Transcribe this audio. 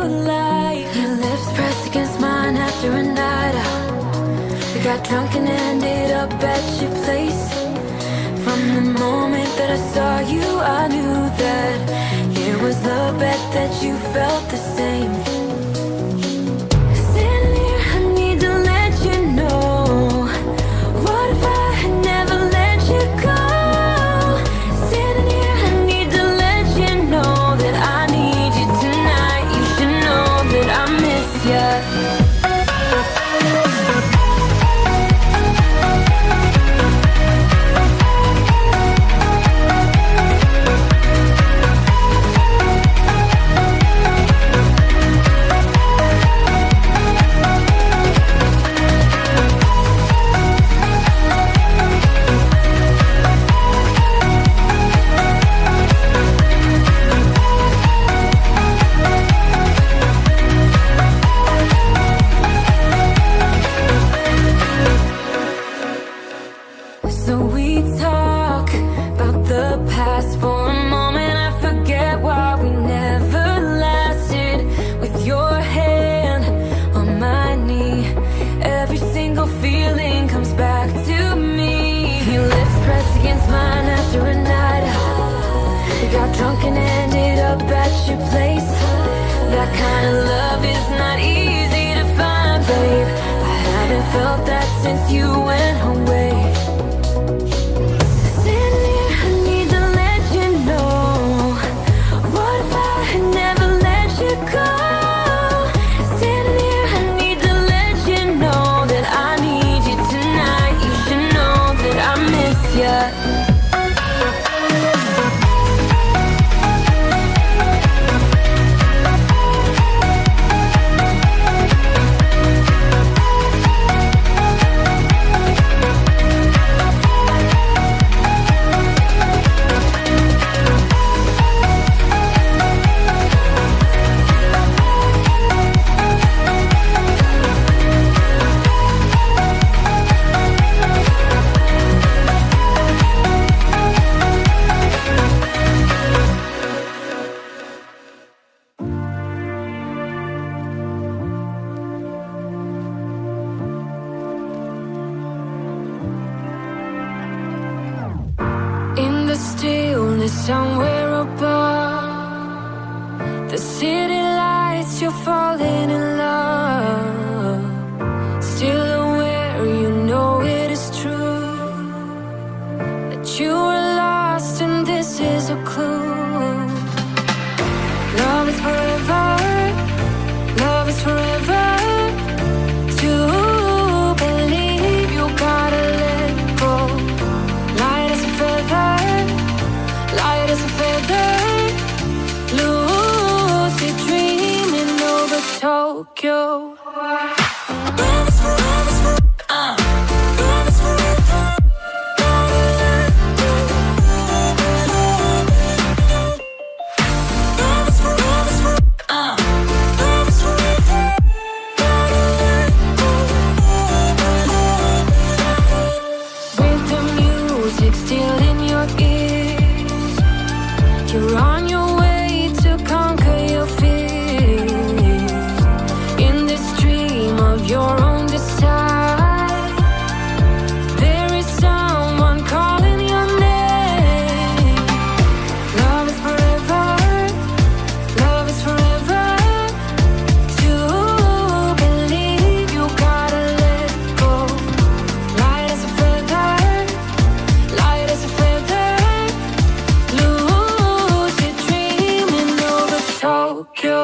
life. Your lips pressed against mine after a night out. We got drunk and ended up at your place. From the moment that I saw you, I knew that it was the bet that you felt the same. Standing here, I need to let you know, what if I had never let you go? Standing here, I need to let you know that I need you tonight. You should know that I miss you. So we talk about the past for a moment. I forget why we never lasted. With your hand on my knee, every single feeling comes back to me. Your lips pressed against mine after a night out. We got drunk and ended up at your place. That kind of love is not easy to find, babe. I haven't felt that since you went away. Somewhere above the city lights, you're falling in love. Still aware, you know it is true that you were lost and this is a clue. Love is forever, love is forever. To believe you gotta let go. Light as a feather, light as a feather, lucid dreaming over Tokyo. Love is forever, love is forever. Gotta let go. Love is forever, love is forever. Gotta let go. With the music still in your ears, you're on your way to conquer your fears. In this dream of your own desire, there is someone calling your name. Love is forever, love is forever. To believe you gotta let go. Light as a feather, light as a feather. Lucid dreaming over Tokyo.